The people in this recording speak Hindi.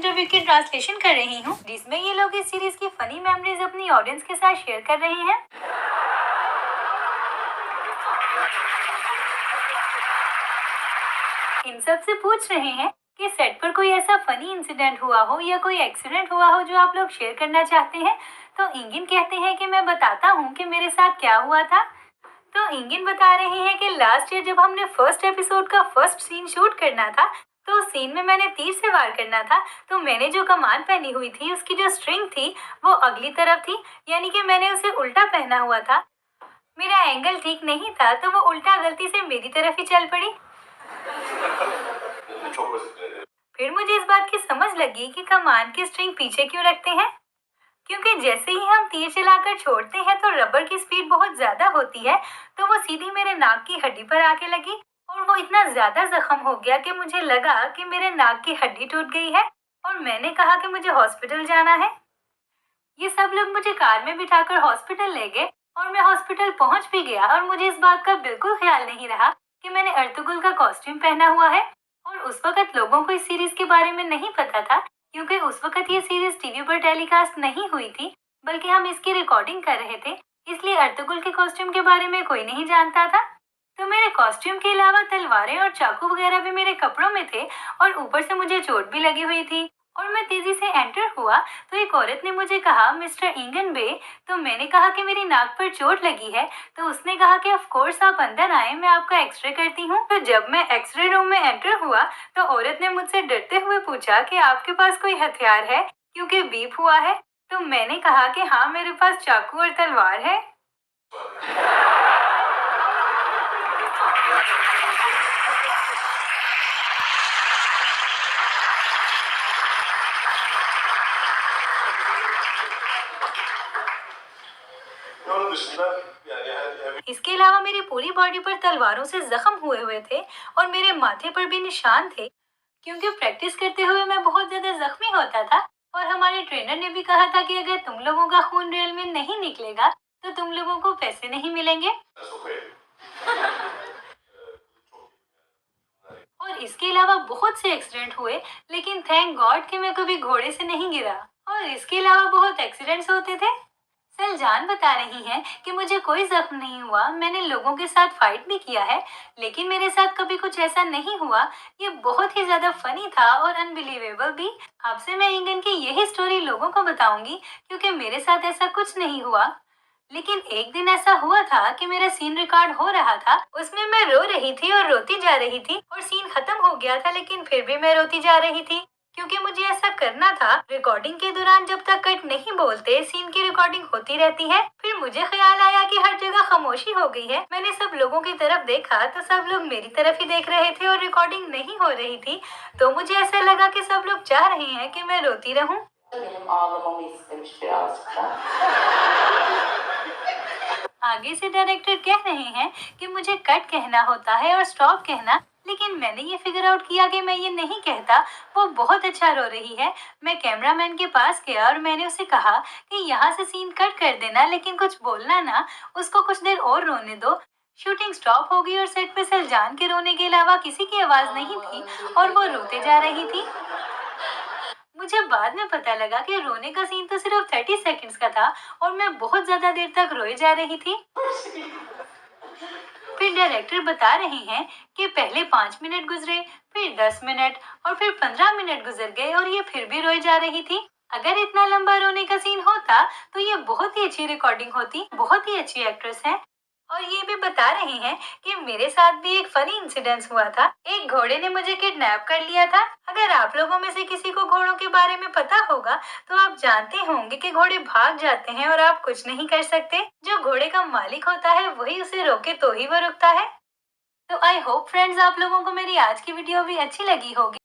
इंटरव्यू की ट्रांसलेशन कर रही हूँ, जिसमें ये लोग इस सीरीज की फनी मेमोरीज अपनी ऑडियंस के साथ शेयर कर रहे हैं। इन सब से पूछ रहे हैं कि सेट पर कोई ऐसा फनी इंसिडेंट हुआ हो या कोई एक्सीडेंट हुआ हो जो आप लोग शेयर करना चाहते हैं। तो इंगिन कहते हैं कि मैं बताता हूँ कि मेरे साथ क्या हुआ था। तो इंगिन बता रहे हैं कि लास्ट ईयर जब हमने फर्स्ट एपिसोड का फर्स्ट सीन शूट करना था, तो उस सीन में मैंने तीर से वार करना था। तो मैंने जो कमान पहनी हुई थी उसकी जो स्ट्रिंग थी वो अगली तरफ थी, यानी कि मैंने उसे उल्टा पहना हुआ था। मेरा एंगल ठीक नहीं था तो वो उल्टा गलती से मेरी तरफ ही चल पड़ी। फिर मुझे इस बात की समझ लगी कि कमान की स्ट्रिंग पीछे क्यों रखते हैं, क्योंकि जैसे ही हम तीर चलाकर छोड़ते हैं तो रबर की स्पीड बहुत ज्यादा होती है, तो वो सीधी मेरे नाक की हड्डी पर आके लगी और वो इतना ज्यादा जख्म हो गया कि मुझे लगा कि मेरे नाक की हड्डी टूट गई है और मैंने कहा कि मुझे हॉस्पिटल जाना है। ये सब लोग मुझे कार में बिठाकर हॉस्पिटल ले गए और मैं हॉस्पिटल पहुंच भी गया और मुझे इस बात का बिल्कुल ख्याल नहीं रहा कि मैंने अर्तुगरुल का कॉस्ट्यूम पहना हुआ है। और उस वक्त लोगों को इस सीरीज के बारे में नहीं पता था, क्योंकि उस वक्त ये सीरीज टीवी पर टेलीकास्ट नहीं हुई थी, बल्कि हम इसकी रिकॉर्डिंग कर रहे थे, इसलिए अर्तुगरुल के कॉस्ट्यूम के बारे में कोई नहीं जानता था। तो मेरे कॉस्ट्यूम के अलावा तलवारें और चाकू वगैरह भी मेरे कपड़ों में थे और ऊपर से मुझे चोट भी लगी हुई थी। और मैं तेजी से एंटर हुआ तो एक औरत ने मुझे कहा, मिस्टर इंगन बे। तो मैंने कहा कि मेरी नाक पर चोट लगी है। तो उसने कहा कि ऑफ कोर्स आप अंदर आए, मैं आपका एक्सरे करती हूँ। तो जब मैं एक्सरे रूम में एंटर हुआ तो औरत ने मुझसे डरते हुए पूछा कि आपके पास कोई हथियार है, क्योंकि बीप हुआ है। तो मैंने कहा कि हाँ, मेरे पास चाकू और तलवार है। इसके अलावा मेरी पूरी बॉडी पर तलवारों से जख्म हुए थे और मेरे माथे पर भी निशान थे, क्योंकि प्रैक्टिस करते हुए मैं बहुत ज्यादा जख्मी होता था। और हमारे ट्रेनर ने भी कहा था कि अगर तुम लोगों का खून रियल में नहीं निकलेगा तो तुम लोगों को पैसे नहीं मिलेंगे। और इसके अलावा बहुत से एक्सीडेंट हुए, लेकिन थैंक गॉड कि मैं कभी घोड़े से नहीं गिरा। और इसके अलावा बहुत एक्सीडेंट्स होते थे। सलजान बता रही हैं कि मुझे कोई जख्म नहीं हुआ, मैंने लोगों के साथ फाइट भी किया है, लेकिन मेरे साथ कभी कुछ ऐसा नहीं हुआ। ये बहुत ही ज्यादा फनी था और अनबिलीवेबल भी। आपसे मैं इंगन की यही स्टोरी लोगों को बताऊंगी, क्योंकि मेरे साथ ऐसा कुछ नहीं हुआ। लेकिन एक दिन ऐसा हुआ था कि मेरा सीन रिकॉर्ड हो रहा था, उसमें मैं रो रही थी और रोती जा रही थी और सीन खत्म हो गया था, लेकिन फिर भी मैं रोती जा रही थी, क्योंकि मुझे ऐसा करना था। रिकॉर्डिंग के दौरान जब तक कट नहीं बोलते सीन की रिकॉर्डिंग होती रहती है। फिर मुझे ख्याल आया कि हर जगह खामोशी हो गई है। मैंने सब लोगों की तरफ देखा तो सब लोग मेरी तरफ ही देख रहे थे और रिकॉर्डिंग नहीं हो रही थी। तो मुझे ऐसा लगा कि सब लोग चाह रहे हैं कि मैं रोती रहूं। आगे से डायरेक्टर कह रहे हैं कि मुझे कट कहना होता है और स्टॉप कहना, लेकिन मैंने ये फिगर आउट किया कि मैं ये नहीं कहता। वो बहुत अच्छा रो रही है। मैं कैमरामैन के पास गया और मैंने उसे कहा कि यहाँ से सीन कट कर देना, लेकिन कुछ बोलना ना, उसको कुछ देर और रोने दो। शूटिंग स्टॉप हो गई और सेट पे सलजान के रोने के अलावा किसी की आवाज नहीं थी और वो रोते जा रही थी। मुझे बाद में पता लगा कि रोने का सीन तो सिर्फ 30 सेकंड्स का था और मैं बहुत ज्यादा देर तक रोए जा रही थी। फिर डायरेक्टर बता रहे हैं कि पहले 5 मिनट गुजरे, फिर 10 मिनट और फिर 15 मिनट गुजर गए और ये फिर भी रोई जा रही थी। अगर इतना लंबा रोने का सीन होता तो ये बहुत ही अच्छी रिकॉर्डिंग होती। बहुत ही अच्छी एक्ट्रेस है। और ये भी बता रहे हैं कि मेरे साथ भी एक फनी इंसिडेंस हुआ था। एक घोड़े ने मुझे किडनैप कर लिया था। अगर आप लोगों में से किसी को घोड़ों के बारे में पता होगा तो आप जानते होंगे कि घोड़े भाग जाते हैं और आप कुछ नहीं कर सकते। जो घोड़े का मालिक होता है वही उसे रोके तो ही वो रुकता है। तो आई होप फ्रेंड्स आप लोगों को मेरी आज की वीडियो भी अच्छी लगी होगी।